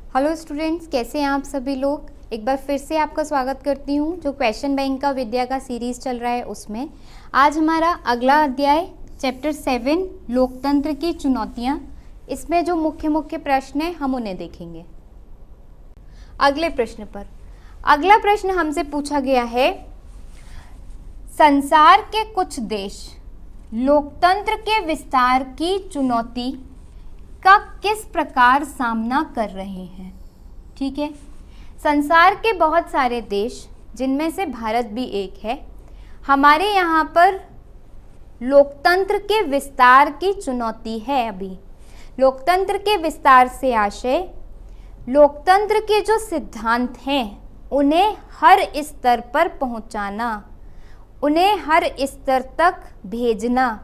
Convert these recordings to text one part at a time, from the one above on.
Hello students, कैसे हैं आप सभी लोग। एक बार फिर से आपका स्वागत करती हूँ जो क्वेश्चन बैंक का विद्या का सीरीज़ चल रहा है उसमें। आज हमारा अगला अध्याय चैप्टर 7 लोकतंत्र की चुनौतियाँ। इसमें जो मुख्य मुख्य प्रश्न हैं हम उन्हें देखेंगे। अगले प्रश्न पर अगला प्रश्न हमसे पूछा गया है, संसार के कुछ देश लोकतंत्र के विस्तार की चुनौती का किस प्रकार सामना कर रहे हैं। ठीक है, संसार के बहुत सारे देश जिनमें से भारत भी एक है, हमारे यहाँ पर लोकतंत्र के विस्तार की चुनौती है। अभी लोकतंत्र के विस्तार से आशय लोकतंत्र के जो सिद्धांत हैं उन्हें हर स्तर पर पहुँचाना, उन्हें हर स्तर तक भेजना,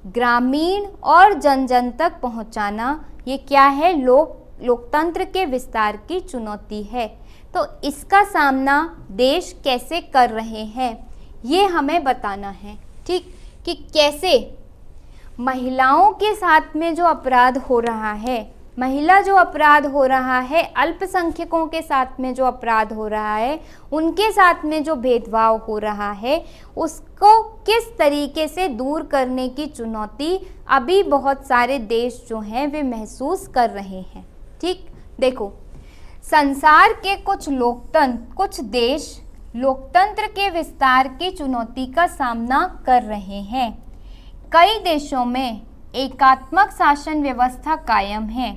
ग्रामीण और जन जन तक पहुंचाना, ये क्या है, लोकतंत्र के विस्तार की चुनौती है। तो इसका सामना देश कैसे कर रहे हैं ये हमें बताना है। ठीक, कि कैसे महिलाओं के साथ में जो अपराध हो रहा है, महिला जो अपराध हो रहा है, अल्पसंख्यकों के साथ में जो अपराध हो रहा है, उनके साथ में जो भेदभाव हो रहा है, उसको किस तरीके से दूर करने की चुनौती अभी बहुत सारे देश जो हैं वे महसूस कर रहे हैं। ठीक, देखो, संसार के कुछ देश लोकतंत्र के विस्तार की चुनौती का सामना कर रहे हैं। कई देशों में एकात्मक शासन व्यवस्था कायम है।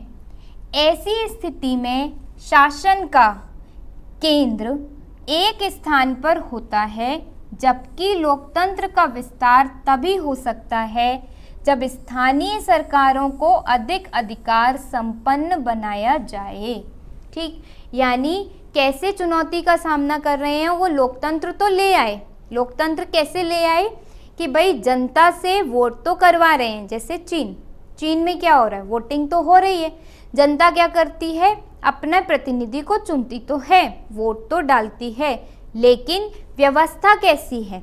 ऐसी स्थिति में शासन का केंद्र एक स्थान पर होता है, जबकि लोकतंत्र का विस्तार तभी हो सकता है जब स्थानीय सरकारों को अधिक अधिकार संपन्न बनाया जाए। ठीक, यानी कैसे चुनौती का सामना कर रहे हैं, वो लोकतंत्र तो ले आए। लोकतंत्र कैसे ले आए कि भाई जनता से वोट तो करवा रहे हैं। जैसे चीन में क्या हो रहा है, वोटिंग तो हो रही है, जनता क्या करती है, अपने प्रतिनिधि को चुनती तो है, वोट तो डालती है, लेकिन व्यवस्था कैसी है,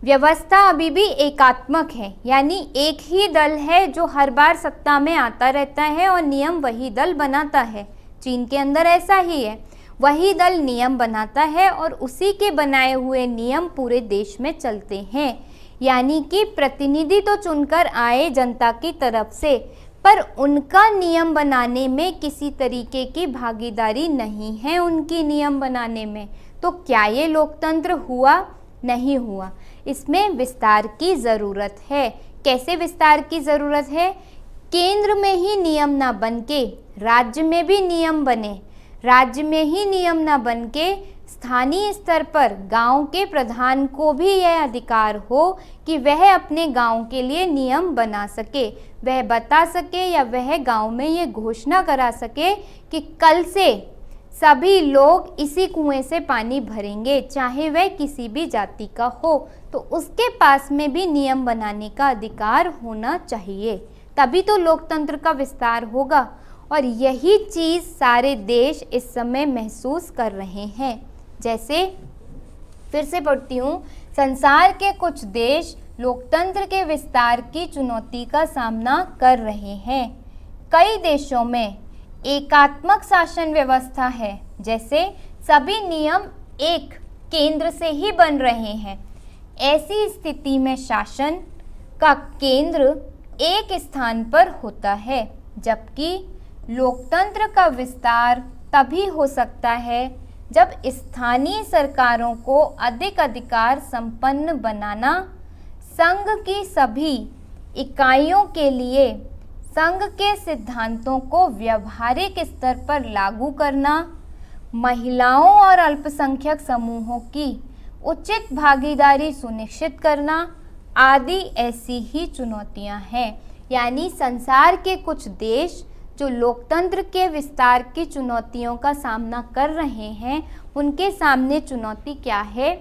व्यवस्था अभी भी एकात्मक है, यानी एक ही दल है जो हर बार सत्ता में आता रहता है और नियम वही दल बनाता है। चीन के अंदर ऐसा ही है, वही दल नियम बनाता है और उसी के बनाए हुए नियम पूरे देश में चलते हैं। यानी कि प्रतिनिधि तो चुनकर आए जनता की तरफ से, पर उनका नियम बनाने में किसी तरीके की भागीदारी नहीं है उनकी नियम बनाने में। तो क्या ये लोकतंत्र हुआ? नहीं हुआ। इसमें विस्तार की ज़रूरत है। कैसे विस्तार की ज़रूरत है? केंद्र में ही नियम ना बन के राज्य में भी नियम बने, राज्य में ही नियम ना बन के स्थानीय स्तर पर गांव के प्रधान को भी यह अधिकार हो कि वह अपने गांव के लिए नियम बना सके, वह बता सके या वह गांव में ये घोषणा करा सके कि कल से सभी लोग इसी कुएं से पानी भरेंगे, चाहे वह किसी भी जाति का हो। तो उसके पास में भी नियम बनाने का अधिकार होना चाहिए, तभी तो लोकतंत्र का विस्तार होगा। और यही चीज़ सारे देश इस समय महसूस कर रहे हैं। जैसे फिर से पढ़ती हूँ, संसार के कुछ देश लोकतंत्र के विस्तार की चुनौती का सामना कर रहे हैं। कई देशों में एकात्मक शासन व्यवस्था है, जैसे सभी नियम एक केंद्र से ही बन रहे हैं। ऐसी स्थिति में शासन का केंद्र एक स्थान पर होता है, जबकि लोकतंत्र का विस्तार तभी हो सकता है जब स्थानीय सरकारों को अधिक अधिकार संपन्न बनाना, संघ की सभी इकाइयों के लिए संघ के सिद्धांतों को व्यवहारिक स्तर पर लागू करना, महिलाओं और अल्पसंख्यक समूहों की उचित भागीदारी सुनिश्चित करना आदि ऐसी ही चुनौतियां हैं। यानी संसार के कुछ देश जो लोकतंत्र के विस्तार की चुनौतियों का सामना कर रहे हैं, उनके सामने चुनौती क्या है?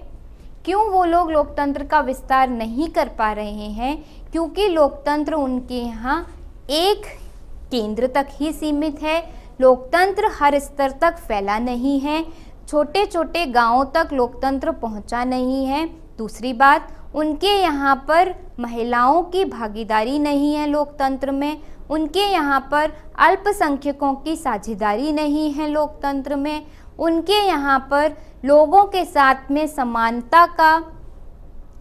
क्यों वो लोग लोकतंत्र का विस्तार नहीं कर पा रहे हैं? क्योंकि लोकतंत्र उनके यहाँ एक केंद्र तक ही सीमित है। लोकतंत्र हर स्तर तक फैला नहीं है, छोटे छोटे गांवों तक लोकतंत्र पहुंचा नहीं है। दूसरी बात, उनके यहाँ पर महिलाओं की भागीदारी नहीं है लोकतंत्र में, उनके यहाँ पर अल्पसंख्यकों की साझेदारी नहीं है लोकतंत्र में, उनके यहाँ पर लोगों के साथ में समानता का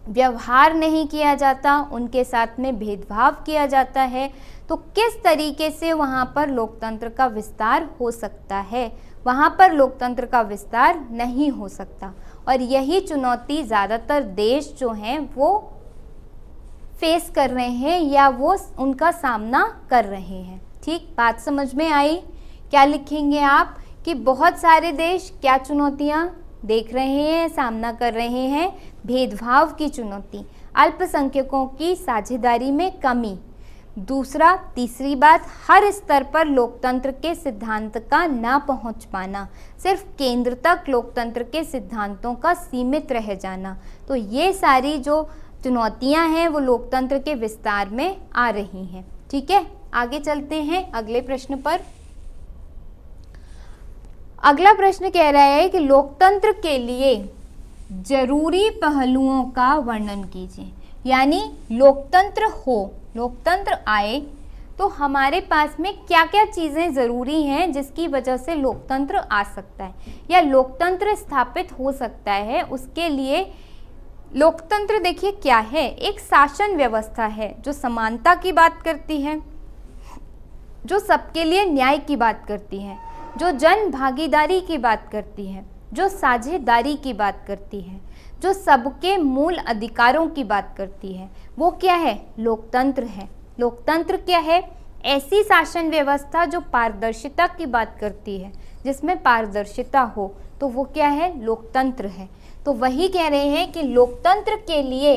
व्यवहार नहीं किया जाता, उनके साथ में भेदभाव किया जाता है। तो किस तरीके से वहाँ पर लोकतंत्र का विस्तार हो सकता है? वहाँ पर लोकतंत्र का विस्तार नहीं हो सकता। और यही चुनौती ज़्यादातर देश जो हैं वो फेस कर रहे हैं या वो उनका सामना कर रहे हैं। ठीक, बात समझ में आई? क्या लिखेंगे आप कि बहुत सारे देश क्या चुनौतियाँ देख रहे हैं, सामना कर रहे हैं? भेदभाव की चुनौती, अल्पसंख्यकों की साझेदारी में कमी। दूसरा, तीसरी बात, हर स्तर पर लोकतंत्र के सिद्धांत का ना पहुंच पाना, सिर्फ केंद्र तक लोकतंत्र के सिद्धांतों का सीमित रह जाना। तो ये सारी जो चुनौतियां हैं वो लोकतंत्र के विस्तार में आ रही हैं। ठीक है, आगे चलते हैं अगले प्रश्न पर। अगला प्रश्न कह रहा है कि लोकतंत्र के लिए जरूरी पहलुओं का वर्णन कीजिए। यानी लोकतंत्र आए तो हमारे पास में क्या क्या चीज़ें ज़रूरी हैं जिसकी वजह से लोकतंत्र आ सकता है या लोकतंत्र स्थापित हो सकता है। उसके लिए लोकतंत्र देखिए क्या है, एक शासन व्यवस्था है जो समानता की बात करती है, जो सबके लिए न्याय की बात करती है, जो जन भागीदारी की बात करती है, जो साझेदारी की बात करती है, जो सबके मूल अधिकारों की बात करती है। वो क्या है? लोकतंत्र है। लोकतंत्र क्या है? ऐसी शासन व्यवस्था जो पारदर्शिता की बात करती है, जिसमें पारदर्शिता हो, तो वो क्या है? लोकतंत्र है। तो वही कह रहे हैं कि लोकतंत्र के लिए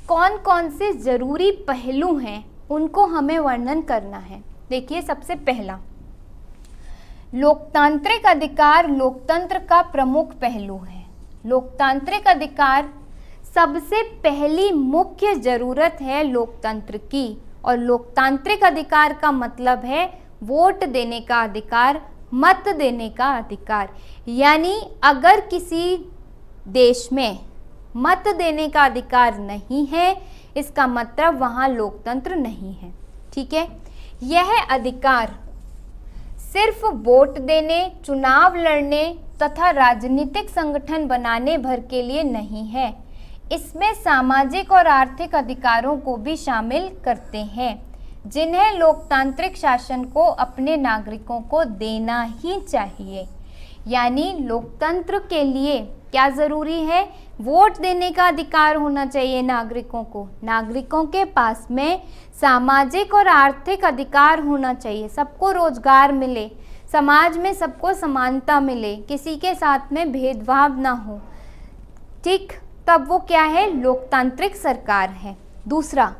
कौन कौन से ज़रूरी पहलू हैं उनको हमें वर्णन करना है। देखिए, सबसे पहला, लोकतांत्रिक अधिकार लोकतंत्र का प्रमुख पहलू है। लोकतांत्रिक अधिकार सबसे पहली मुख्य ज़रूरत है लोकतंत्र की। और लोकतांत्रिक अधिकार का मतलब है वोट देने का अधिकार, मत देने का अधिकार। यानी अगर किसी देश में मत देने का अधिकार नहीं है, इसका मतलब वहाँ लोकतंत्र नहीं है। ठीक है, यह अधिकार सिर्फ वोट देने, चुनाव लड़ने तथा राजनीतिक संगठन बनाने भर के लिए नहीं है, इसमें सामाजिक और आर्थिक अधिकारों को भी शामिल करते हैं, जिन्हें लोकतांत्रिक शासन को अपने नागरिकों को देना ही चाहिए। यानी लोकतंत्र के लिए क्या ज़रूरी है? वोट देने का अधिकार होना चाहिए नागरिकों को, नागरिकों के पास में सामाजिक और आर्थिक अधिकार होना चाहिए, सबको रोजगार मिले, समाज में सबको समानता मिले, किसी के साथ में भेदभाव ना हो। ठीक, तब वो क्या है? लोकतांत्रिक सरकार है। दूसरा,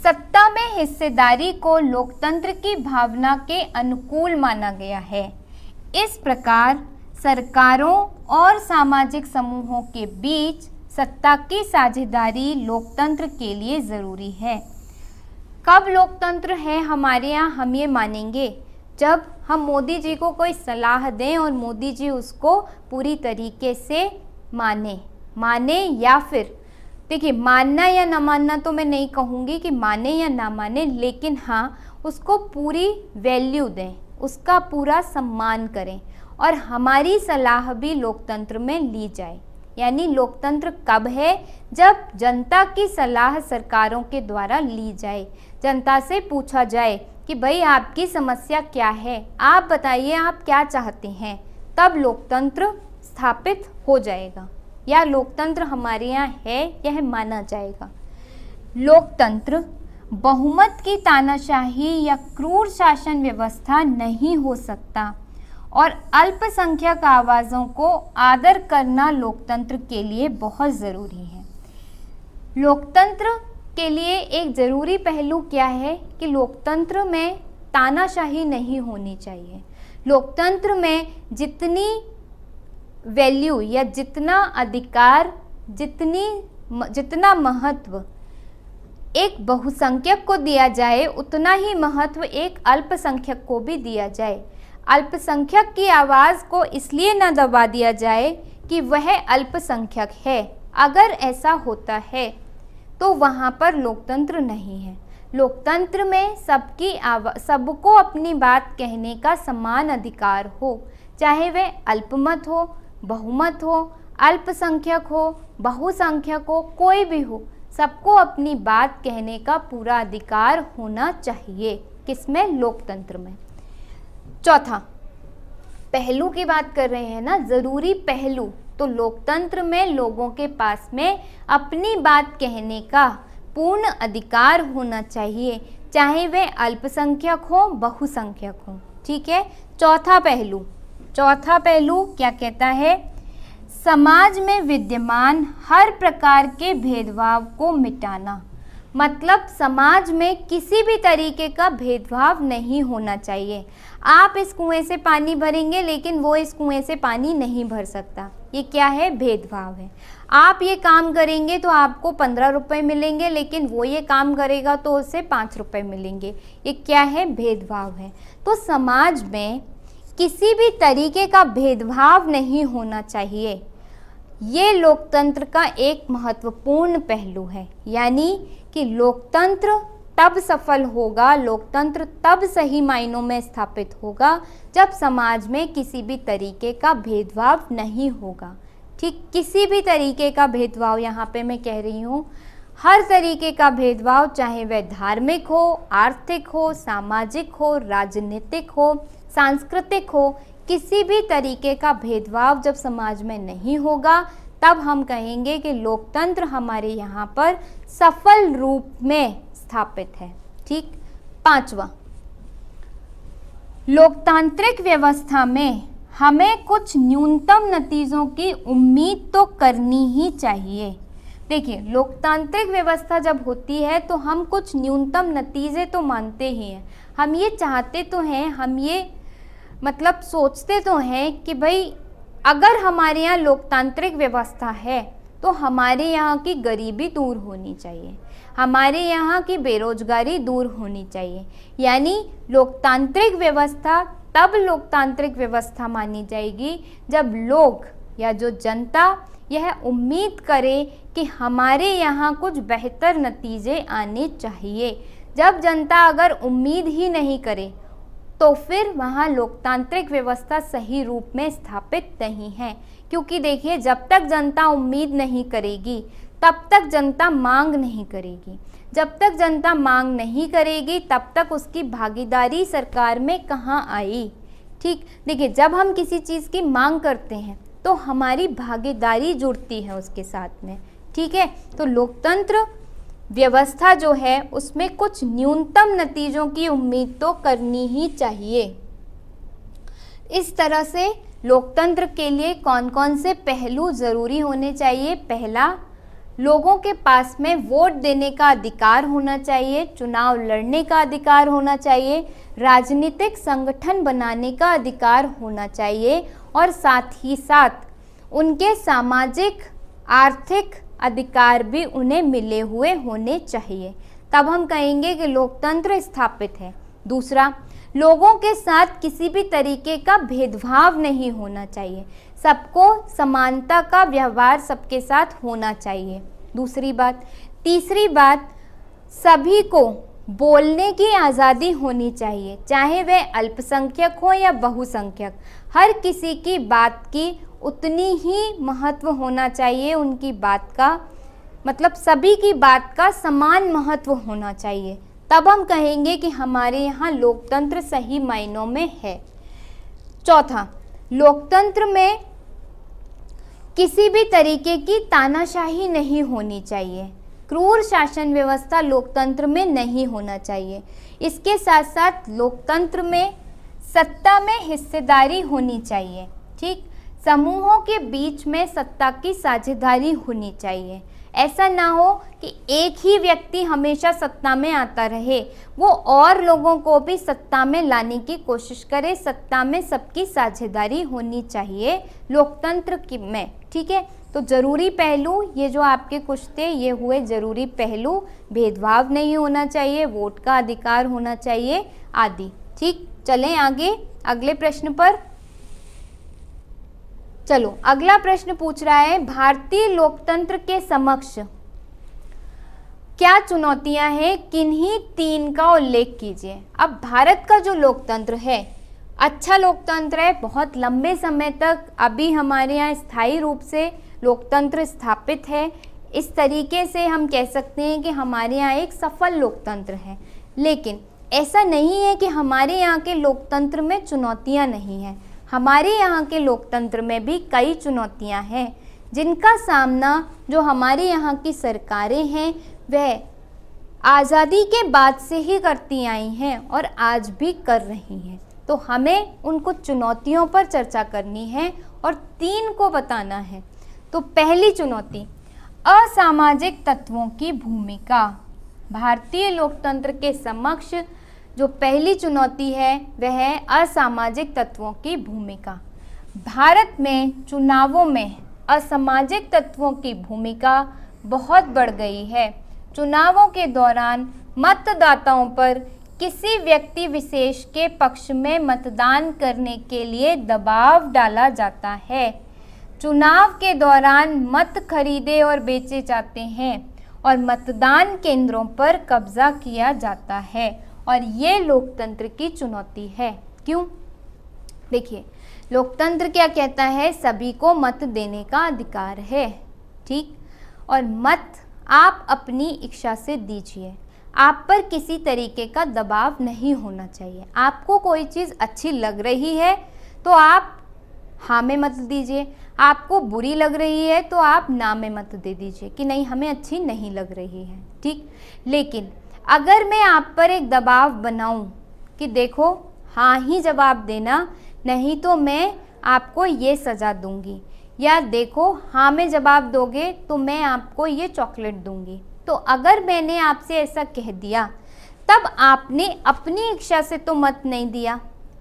सत्ता में हिस्सेदारी को लोकतंत्र की भावना के अनुकूल माना गया है। इस प्रकार सरकारों और सामाजिक समूहों के बीच सत्ता की साझेदारी लोकतंत्र के लिए ज़रूरी है। कब लोकतंत्र है हमारे यहाँ हम ये मानेंगे जब हम मोदी जी को कोई सलाह दें और मोदी जी उसको पूरी तरीके से माने या फिर देखिए, मानना या ना मानना तो मैं नहीं कहूँगी कि माने या ना माने, लेकिन हाँ उसको पूरी वैल्यू दें, उसका पूरा सम्मान करें और हमारी सलाह भी लोकतंत्र में ली जाए। यानी लोकतंत्र कब है? जब जनता की सलाह सरकारों के द्वारा ली जाए, जनता से पूछा जाए कि भाई आपकी समस्या क्या है, आप बताइए आप क्या चाहते हैं, तब लोकतंत्र स्थापित हो जाएगा या लोकतंत्र हमारे यहाँ है यह माना जाएगा। लोकतंत्र बहुमत की तानाशाही या क्रूर शासन व्यवस्था नहीं हो सकता और अल्पसंख्यक आवाज़ों को आदर करना लोकतंत्र के लिए बहुत ज़रूरी है। लोकतंत्र के लिए एक ज़रूरी पहलू क्या है कि लोकतंत्र में तानाशाही नहीं होनी चाहिए। लोकतंत्र में जितनी वैल्यू या जितना अधिकार, जितना महत्व एक बहुसंख्यक को दिया जाए, उतना ही महत्व एक अल्पसंख्यक को भी दिया जाए। अल्पसंख्यक की आवाज़ को इसलिए न दबा दिया जाए कि वह अल्पसंख्यक है, अगर ऐसा होता है तो वहाँ पर लोकतंत्र नहीं है। लोकतंत्र में सबको अपनी बात कहने का समान अधिकार हो, चाहे वह अल्पमत हो, बहुमत हो, अल्पसंख्यक हो, बहुसंख्यक हो, कोई भी हो, सबको अपनी बात कहने का पूरा अधिकार होना चाहिए। किसमें? लोकतंत्र में। चौथा, पहलू की बात कर रहे हैं ना, जरूरी पहलू। तो लोकतंत्र में लोगों के पास में अपनी बात कहने का पूर्ण अधिकार होना चाहिए, चाहे वे अल्पसंख्यक हो, बहुसंख्यक हो। ठीक है। चौथा पहलू क्या कहता है? समाज में विद्यमान हर प्रकार के भेदभाव को मिटाना। मतलब समाज में किसी भी तरीके का भेदभाव नहीं होना चाहिए। आप इस कुएं से पानी भरेंगे लेकिन वो इस कुएं से पानी नहीं भर सकता। ये क्या है? भेदभाव है। आप ये काम करेंगे तो आपको 15 रुपये मिलेंगे, लेकिन वो ये काम करेगा तो उससे 5 रुपये मिलेंगे। ये क्या है? भेदभाव है। तो समाज में किसी भी तरीके का भेदभाव नहीं होना चाहिए। ये लोकतंत्र का एक महत्वपूर्ण पहलू है। यानी कि लोकतंत्र तब सफल होगा, लोकतंत्र तब सही मायनों में स्थापित होगा जब समाज में किसी भी तरीके का भेदभाव नहीं होगा। ठीक, किसी भी तरीके का भेदभाव, यहाँ पे मैं कह रही हूँ हर तरीके का भेदभाव, चाहे वह धार्मिक हो, आर्थिक हो, सामाजिक हो, राजनीतिक हो, सांस्कृतिक हो, किसी भी तरीके का भेदभाव जब समाज में नहीं होगा तब हम कहेंगे कि लोकतंत्र हमारे यहाँ पर सफल रूप में स्थापित है। ठीक। पांचवा, लोकतांत्रिक व्यवस्था में हमें कुछ न्यूनतम नतीजों की उम्मीद तो करनी ही चाहिए। देखिए, लोकतांत्रिक व्यवस्था जब होती है तो हम कुछ न्यूनतम नतीजे तो मानते ही हैं। हम ये चाहते तो हैं, हम ये मतलब सोचते तो हैं कि भाई अगर हमारे यहाँ लोकतांत्रिक व्यवस्था है तो हमारे यहाँ की गरीबी दूर होनी चाहिए, हमारे यहाँ की बेरोजगारी दूर होनी चाहिए। यानी लोकतांत्रिक व्यवस्था तब लोकतांत्रिक व्यवस्था मानी जाएगी जब लोग या जो जनता यह उम्मीद करे कि हमारे यहाँ कुछ बेहतर नतीजे आने चाहिए। जब जनता अगर उम्मीद ही नहीं करे तो फिर वहाँ लोकतांत्रिक व्यवस्था सही रूप में स्थापित नहीं है। क्योंकि देखिए, जब तक जनता उम्मीद नहीं करेगी तब तक जनता मांग नहीं करेगी, जब तक जनता मांग नहीं करेगी तब तक उसकी भागीदारी सरकार में कहाँ आई। ठीक, देखिए, जब हम किसी चीज़ की मांग करते हैं तो हमारी भागीदारी जुड़ती है उसके साथ में। ठीक है। तो लोकतंत्र व्यवस्था जो है उसमें कुछ न्यूनतम नतीजों की उम्मीद तो करनी ही चाहिए। इस तरह से लोकतंत्र के लिए कौन कौन से पहलू ज़रूरी होने चाहिए? पहला, लोगों के पास में वोट देने का अधिकार होना चाहिए, चुनाव लड़ने का अधिकार होना चाहिए, राजनीतिक संगठन बनाने का अधिकार होना चाहिए और साथ ही साथ उनके सामाजिक आर्थिक अधिकार भी उन्हें मिले हुए होने चाहिए। तब हम कहेंगे कि लोकतंत्र स्थापित है। दूसरा, लोगों के साथ किसी भी तरीके का भेदभाव नहीं होना चाहिए, सबको समानता का व्यवहार सबके साथ होना चाहिए। दूसरी बात। तीसरी बात, सभी को बोलने की आज़ादी होनी चाहिए, चाहे वह अल्पसंख्यक हो या बहुसंख्यक। हर किसी की बात की उतनी ही महत्व होना चाहिए, उनकी बात का मतलब सभी की बात का समान महत्व होना चाहिए। तब हम कहेंगे कि हमारे यहाँ लोकतंत्र सही मायनों में है। चौथा, लोकतंत्र में किसी भी तरीके की तानाशाही नहीं होनी चाहिए, क्रूर शासन व्यवस्था लोकतंत्र में नहीं होना चाहिए। इसके साथ साथ लोकतंत्र में सत्ता में हिस्सेदारी होनी चाहिए। ठीक, समूहों के बीच में सत्ता की साझेदारी होनी चाहिए। ऐसा ना हो कि एक ही व्यक्ति हमेशा सत्ता में आता रहे, वो और लोगों को भी सत्ता में लाने की कोशिश करे। सत्ता में सबकी साझेदारी होनी चाहिए लोकतंत्र की में। ठीक है। तो ज़रूरी पहलू ये जो आपके कुछ थे ये हुए ज़रूरी पहलू। भेदभाव नहीं होना चाहिए, वोट का अधिकार होना चाहिए आदि। ठीक, चलें आगे अगले प्रश्न पर। चलो अगला प्रश्न पूछ रहा है, भारतीय लोकतंत्र के समक्ष क्या चुनौतियां हैं, किन्हीं 3 का उल्लेख कीजिए। अब भारत का जो लोकतंत्र है अच्छा लोकतंत्र है, बहुत लंबे समय तक अभी हमारे यहाँ स्थायी रूप से लोकतंत्र स्थापित है। इस तरीके से हम कह सकते हैं कि हमारे यहाँ एक सफल लोकतंत्र है। लेकिन ऐसा नहीं है कि हमारे यहाँ के लोकतंत्र में चुनौतियाँ नहीं हैं। हमारे यहाँ के लोकतंत्र में भी कई चुनौतियाँ हैं जिनका सामना जो हमारे यहाँ की सरकारें हैं वह आज़ादी के बाद से ही करती आई हैं और आज भी कर रही हैं। तो हमें उनको चुनौतियों पर चर्चा करनी है और 3 को बताना है। तो पहली चुनौती, असामाजिक तत्वों की भूमिका। भारतीय लोकतंत्र के समक्ष जो पहली चुनौती है वह है असामाजिक तत्वों की भूमिका। भारत में चुनावों में असामाजिक तत्वों की भूमिका बहुत बढ़ गई है। चुनावों के दौरान मतदाताओं पर किसी व्यक्ति विशेष के पक्ष में मतदान करने के लिए दबाव डाला जाता है। चुनाव के दौरान मत खरीदे और बेचे जाते हैं और मतदान केंद्रों पर कब्जा किया जाता है और ये लोकतंत्र की चुनौती है। क्यों? देखिए, लोकतंत्र क्या कहता है, सभी को मत देने का अधिकार है, ठीक, और मत आप अपनी इच्छा से दीजिए। आप पर किसी तरीके का दबाव नहीं होना चाहिए। आपको कोई चीज़ अच्छी लग रही है तो आप हाँ में मत दीजिए, आपको बुरी लग रही है तो आप ना में मत दे दीजिए कि नहीं हमें अच्छी नहीं लग रही है, ठीक। लेकिन अगर मैं आप पर एक दबाव बनाऊं कि देखो हाँ ही जवाब देना, नहीं तो मैं आपको ये सज़ा दूंगी, या देखो हाँ में जवाब दोगे तो मैं आपको ये चॉकलेट दूंगी, तो अगर मैंने आपसे ऐसा कह दिया तब आपने अपनी इच्छा से तो मत नहीं दिया,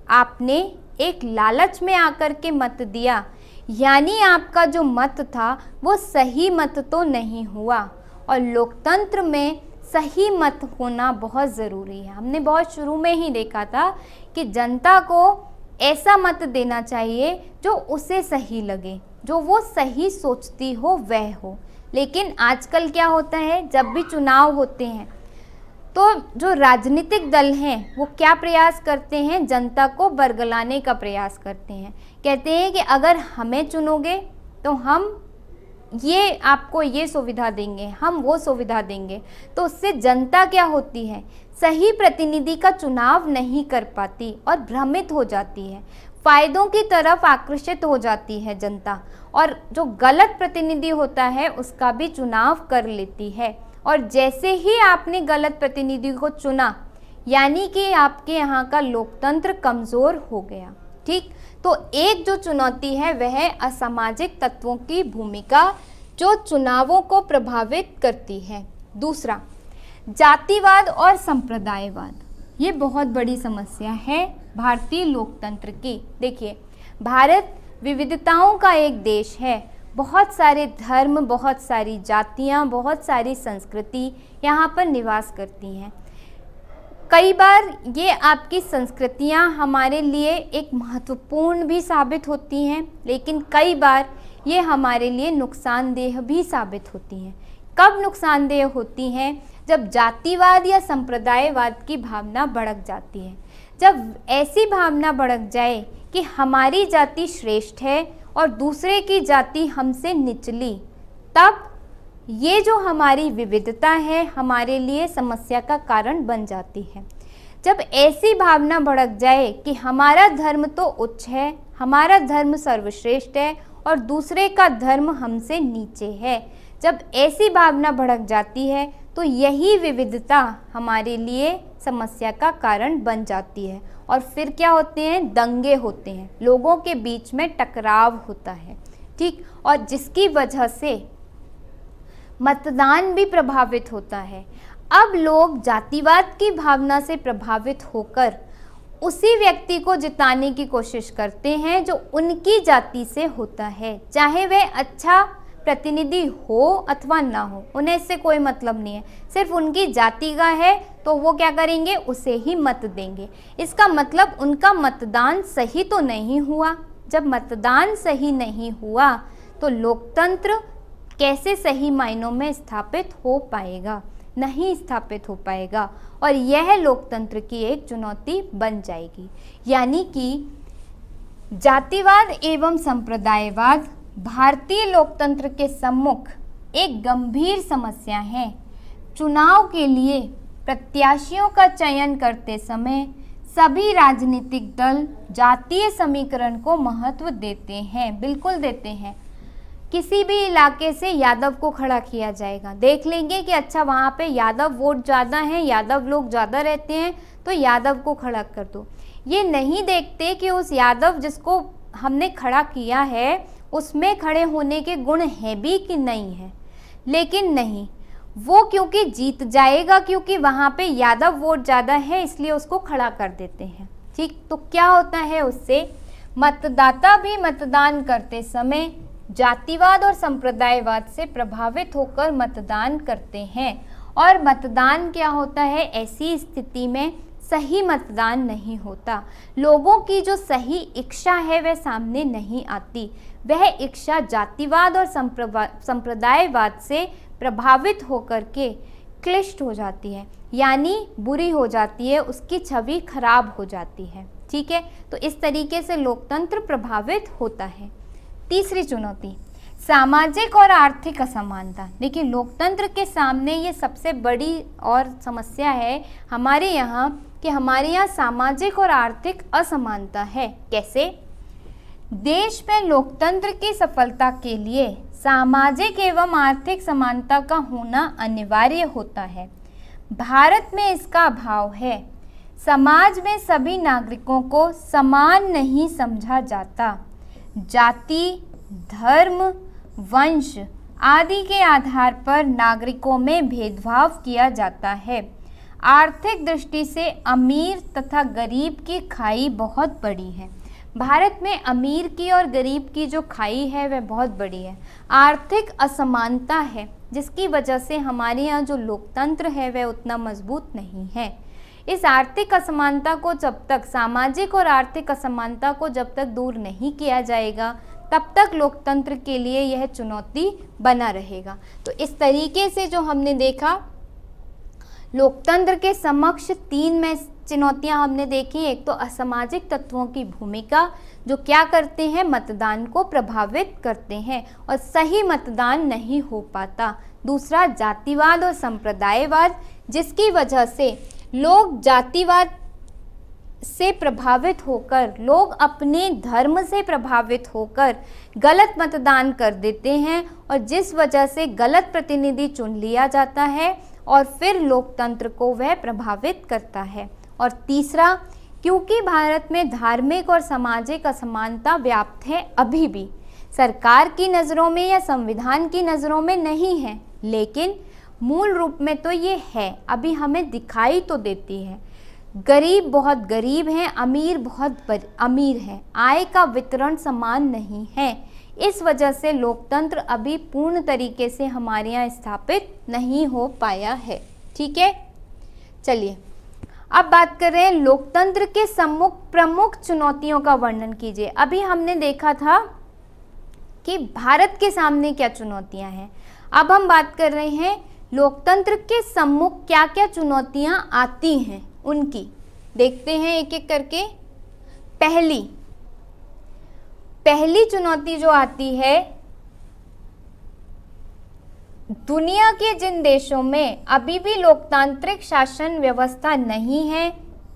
आपने एक लालच में आकर के मत दिया, यानी आपका जो मत था वो सही मत तो नहीं हुआ। और लोकतंत्र में सही मत होना बहुत ज़रूरी है। हमने बहुत शुरू में ही देखा था कि जनता को ऐसा मत देना चाहिए जो उसे सही लगे, जो वो सही सोचती हो वह हो। लेकिन आजकल क्या होता है, जब भी चुनाव होते हैं तो जो राजनीतिक दल हैं वो क्या प्रयास करते हैं, जनता को बरगलाने का प्रयास करते हैं। कहते हैं कि अगर हमें चुनोगे तो हम ये आपको ये सुविधा देंगे, हम वो सुविधा देंगे। तो उससे जनता क्या होती है, सही प्रतिनिधि का चुनाव नहीं कर पाती और भ्रमित हो जाती है, फायदों की तरफ आकर्षित हो जाती है जनता, और जो गलत प्रतिनिधि होता है उसका भी चुनाव कर लेती है। और जैसे ही आपने गलत प्रतिनिधि को चुना यानी कि आपके यहाँ का लोकतंत्र कमज़ोर हो गया, ठीक। तो एक जो चुनौती है वह है असामाजिक तत्वों की भूमिका जो चुनावों को प्रभावित करती है। दूसरा, जातिवाद और संप्रदायवाद, ये बहुत बड़ी समस्या है भारतीय लोकतंत्र की। देखिए, भारत विविधताओं का एक देश है, बहुत सारे धर्म, बहुत सारी जातियाँ, बहुत सारी संस्कृति यहाँ पर निवास करती हैं। कई बार ये आपकी संस्कृतियाँ हमारे लिए एक महत्वपूर्ण भी साबित होती हैं, लेकिन कई बार ये हमारे लिए नुकसानदेह भी साबित होती हैं। कब नुकसानदेह होती हैं? जब जातिवाद या संप्रदायवाद की भावना भड़क जाती है। जब ऐसी भावना भड़क जाए कि हमारी जाति श्रेष्ठ है और दूसरे की जाति हमसे निचली, तब ये जो हमारी विविधता है हमारे लिए समस्या का कारण बन जाती है। जब ऐसी भावना भड़क जाए कि हमारा धर्म तो उच्च है, हमारा धर्म सर्वश्रेष्ठ है और दूसरे का धर्म हमसे नीचे है, जब ऐसी भावना भड़क जाती है तो यही विविधता हमारे लिए समस्या का कारण बन जाती है। और फिर क्या होते हैं, दंगे होते हैं, लोगों के बीच में टकराव होता है, ठीक, और जिसकी वजह से मतदान भी प्रभावित होता है। अब लोग जातिवाद की भावना से प्रभावित होकर उसी व्यक्ति को जिताने की कोशिश करते हैं जो उनकी जाति से होता है, चाहे वह अच्छा प्रतिनिधि हो अथवा ना हो, उन्हें इससे कोई मतलब नहीं है, सिर्फ उनकी जाति का है तो वो क्या करेंगे, उसे ही मत देंगे। इसका मतलब उनका मतदान सही तो नहीं हुआ, जब मतदान सही नहीं हुआ तो लोकतंत्र कैसे सही मायनों में स्थापित हो पाएगा, नहीं स्थापित हो पाएगा और यह लोकतंत्र की एक चुनौती बन जाएगी। यानी कि जातिवाद एवं संप्रदायवाद भारतीय लोकतंत्र के सम्मुख एक गंभीर समस्या है। चुनाव के लिए प्रत्याशियों का चयन करते समय सभी राजनीतिक दल जातीय समीकरण को महत्व देते हैं, बिल्कुल देते हैं। किसी भी इलाके से यादव को खड़ा किया जाएगा, देख लेंगे कि अच्छा वहाँ पे यादव वोट ज़्यादा हैं, यादव लोग ज़्यादा रहते हैं तो यादव को खड़ा कर दो। ये नहीं देखते कि उस यादव जिसको हमने खड़ा किया है उसमें खड़े होने के गुण हैं भी कि नहीं है। लेकिन नहीं, वो क्योंकि जीत जाएगा, क्योंकि वहाँ पे यादव वोट ज़्यादा है इसलिए उसको खड़ा कर देते हैं। ठीक, तो क्या होता है उससे, मतदाता भी मतदान करते समय जातिवाद और संप्रदायवाद से प्रभावित होकर मतदान करते हैं और मतदान क्या होता है, ऐसी स्थिति में सही मतदान नहीं होता। लोगों की जो सही इच्छा है वह सामने नहीं आती, वह इच्छा जातिवाद और संप्रदायवाद से प्रभावित होकर के क्लिष्ट हो जाती है, यानी बुरी हो जाती है, उसकी छवि खराब हो जाती है। ठीक है, तो इस तरीके से लोकतंत्र प्रभावित होता है। तीसरी चुनौती, सामाजिक और आर्थिक असमानता। देखिए, लोकतंत्र के सामने ये सबसे बड़ी और समस्या है हमारे यहाँ कि हमारे यहाँ सामाजिक और आर्थिक असमानता है। कैसे? देश में लोकतंत्र की सफलता के लिए सामाजिक एवं आर्थिक समानता का होना अनिवार्य होता है। भारत में इसका अभाव है। समाज में सभी नागरिकों को समान नहीं समझा जाता। जाति, धर्म, वंश आदि के आधार पर नागरिकों में भेदभाव किया जाता है। आर्थिक दृष्टि से अमीर तथा गरीब की खाई बहुत बड़ी है। भारत में अमीर की और गरीब की जो खाई है वह बहुत बड़ी है। आर्थिक असमानता है जिसकी वजह से हमारे यहाँ जो लोकतंत्र है वह उतना मजबूत नहीं है। इस आर्थिक असमानता को जब तक, सामाजिक और आर्थिक असमानता को जब तक दूर नहीं किया जाएगा तब तक लोकतंत्र के लिए यह चुनौती बना रहेगा। तो इस तरीके से जो हमने देखा, लोकतंत्र के समक्ष 3 में चुनौतियां हमने देखी। एक तो असामाजिक तत्वों की भूमिका जो क्या करते हैं, मतदान को प्रभावित करते हैं और सही मतदान नहीं हो पाता। दूसरा, जातिवाद और संप्रदायवाद जिसकी वजह से लोग जातिवाद से प्रभावित होकर, लोग अपने धर्म से प्रभावित होकर गलत मतदान कर देते हैं और जिस वजह से गलत प्रतिनिधि चुन लिया जाता है और फिर लोकतंत्र को वह प्रभावित करता है। और तीसरा, क्योंकि भारत में धार्मिक और सामाजिक असमानता व्याप्त है, अभी भी सरकार की नज़रों में या संविधान की नज़रों में नहीं है, लेकिन मूल रूप में तो ये है, अभी हमें दिखाई तो देती है। गरीब बहुत गरीब हैं, अमीर बहुत अमीर हैं, आय का वितरण समान नहीं है। इस वजह से लोकतंत्र अभी पूर्ण तरीके से हमारे यहाँ स्थापित नहीं हो पाया है। ठीक है, चलिए अब बात कर रहे हैं लोकतंत्र के सम्मुख प्रमुख चुनौतियों का वर्णन कीजिए। अभी हमने देखा था कि भारत के सामने क्या चुनौतियां हैं, अब हम बात कर रहे हैं लोकतंत्र के सम्मुख क्या क्या चुनौतियां आती हैं उनकी। देखते हैं एक एक करके। पहली चुनौती जो आती है, दुनिया के जिन देशों में अभी भी लोकतांत्रिक शासन व्यवस्था नहीं है,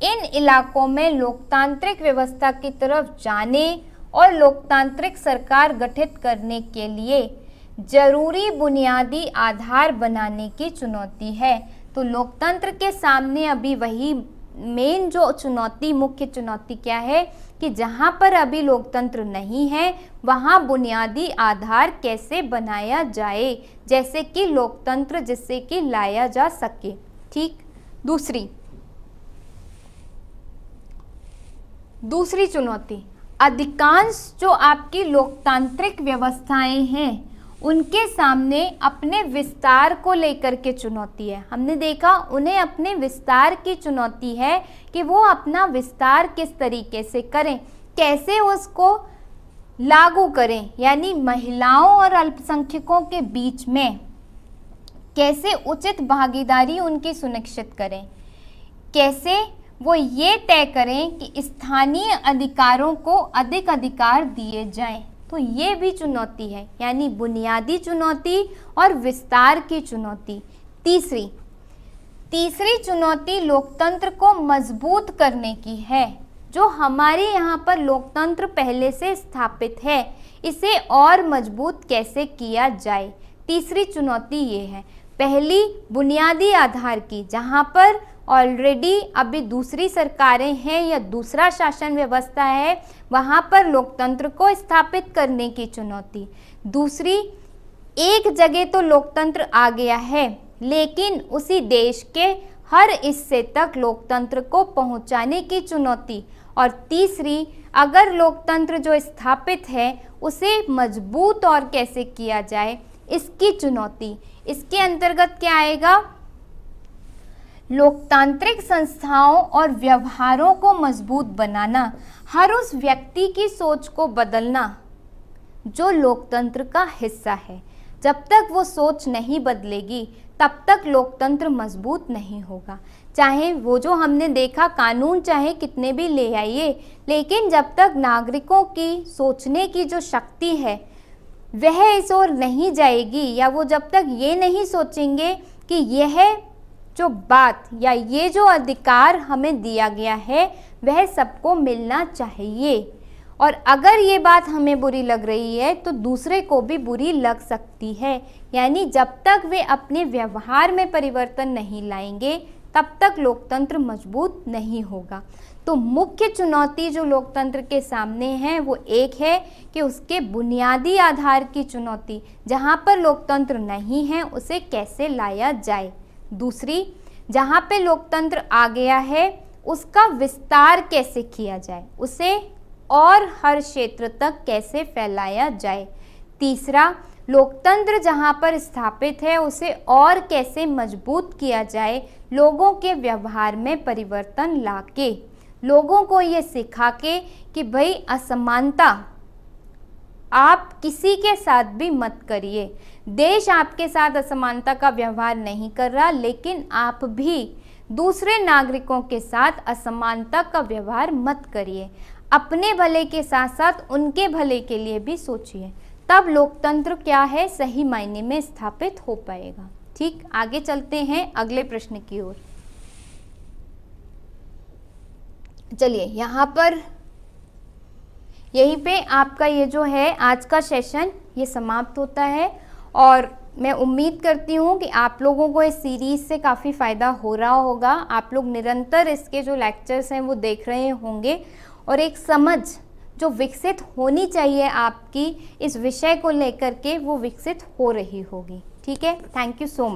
इन इलाकों में लोकतांत्रिक व्यवस्था की तरफ जाने और लोकतांत्रिक सरकार गठित करने के लिए जरूरी बुनियादी आधार बनाने की चुनौती है। तो लोकतंत्र के सामने अभी वही मेन जो चुनौती, मुख्य चुनौती क्या है कि जहाँ पर अभी लोकतंत्र नहीं है वहाँ बुनियादी आधार कैसे बनाया जाए, जैसे कि लोकतंत्र जिससे कि लाया जा सके। ठीक, दूसरी चुनौती, अधिकांश जो आपकी लोकतांत्रिक व्यवस्थाएं हैं उनके सामने अपने विस्तार को लेकर के चुनौती है। हमने देखा उन्हें अपने विस्तार की चुनौती है कि वो अपना विस्तार किस तरीके से करें, कैसे उसको लागू करें, यानी महिलाओं और अल्पसंख्यकों के बीच में कैसे उचित भागीदारी उनकी सुनिश्चित करें, कैसे वो ये तय करें कि स्थानीय अधिकारों को अधिक अधिकार दिए जाएं। तो ये भी चुनौती है, यानी बुनियादी चुनौती और विस्तार की चुनौती। तीसरी चुनौती लोकतंत्र को मजबूत करने की है। जो हमारे यहाँ पर लोकतंत्र पहले से स्थापित है, इसे और मजबूत कैसे किया जाए। तीसरी चुनौती ये है, पहली बुनियादी आधार की, जहाँ पर ऑलरेडी अभी दूसरी सरकारें हैं या दूसरा शासन व्यवस्था है, वहाँ पर लोकतंत्र को स्थापित करने की चुनौती। दूसरी, एक जगह तो लोकतंत्र आ गया है, लेकिन उसी देश के हर हिस्से तक लोकतंत्र को पहुँचाने की चुनौती। और तीसरी, अगर लोकतंत्र जो स्थापित है उसे मजबूत और कैसे किया जाए, इसकी चुनौती। इसके अंतर्गत क्या आएगा? लोकतांत्रिक संस्थाओं और व्यवहारों को मजबूत बनाना, हर उस व्यक्ति की सोच को बदलना जो लोकतंत्र का हिस्सा है। जब तक वो सोच नहीं बदलेगी तब तक लोकतंत्र मजबूत नहीं होगा। चाहे वो जो हमने देखा कानून चाहे कितने भी ले आइए, लेकिन जब तक नागरिकों की सोचने की जो शक्ति है वह इस ओर नहीं जाएगी, या वो जब तक ये नहीं सोचेंगे कि यह जो बात या ये जो अधिकार हमें दिया गया है वह सबको मिलना चाहिए, और अगर ये बात हमें बुरी लग रही है तो दूसरे को भी बुरी लग सकती है। यानी जब तक वे अपने व्यवहार में परिवर्तन नहीं लाएंगे तब तक लोकतंत्र मजबूत नहीं होगा। तो मुख्य चुनौती जो लोकतंत्र के सामने है वो एक है कि उसके बुनियादी आधार की चुनौती, जहाँ पर लोकतंत्र नहीं है उसे कैसे लाया जाए। दूसरी, जहाँ पे लोकतंत्र आ गया है उसका विस्तार कैसे किया जाए, उसे और हर क्षेत्र तक कैसे फैलाया जाए। तीसरा, लोकतंत्र जहाँ पर स्थापित है उसे और कैसे मजबूत किया जाए, लोगों के व्यवहार में परिवर्तन लाके, लोगों को ये सिखा के कि भाई असमानता आप किसी के साथ भी मत करिए। देश आपके साथ असमानता का व्यवहार नहीं कर रहा, लेकिन आप भी दूसरे नागरिकों के साथ असमानता का व्यवहार मत करिए। अपने भले के साथ साथ उनके भले के लिए भी सोचिए, तब लोकतंत्र क्या है सही मायने में स्थापित हो पाएगा। ठीक, आगे चलते हैं अगले प्रश्न की ओर। चलिए, यहाँ पर यहीं पे आपका ये जो है आज का सेशन ये समाप्त होता है, और मैं उम्मीद करती हूँ कि आप लोगों को इस सीरीज़ से काफ़ी फ़ायदा हो रहा होगा। आप लोग निरंतर इसके जो लेक्चर्स हैं वो देख रहे होंगे, और एक समझ जो विकसित होनी चाहिए आपकी इस विषय को लेकर के वो विकसित हो रही होगी। ठीक है, थैंक यू सो मच।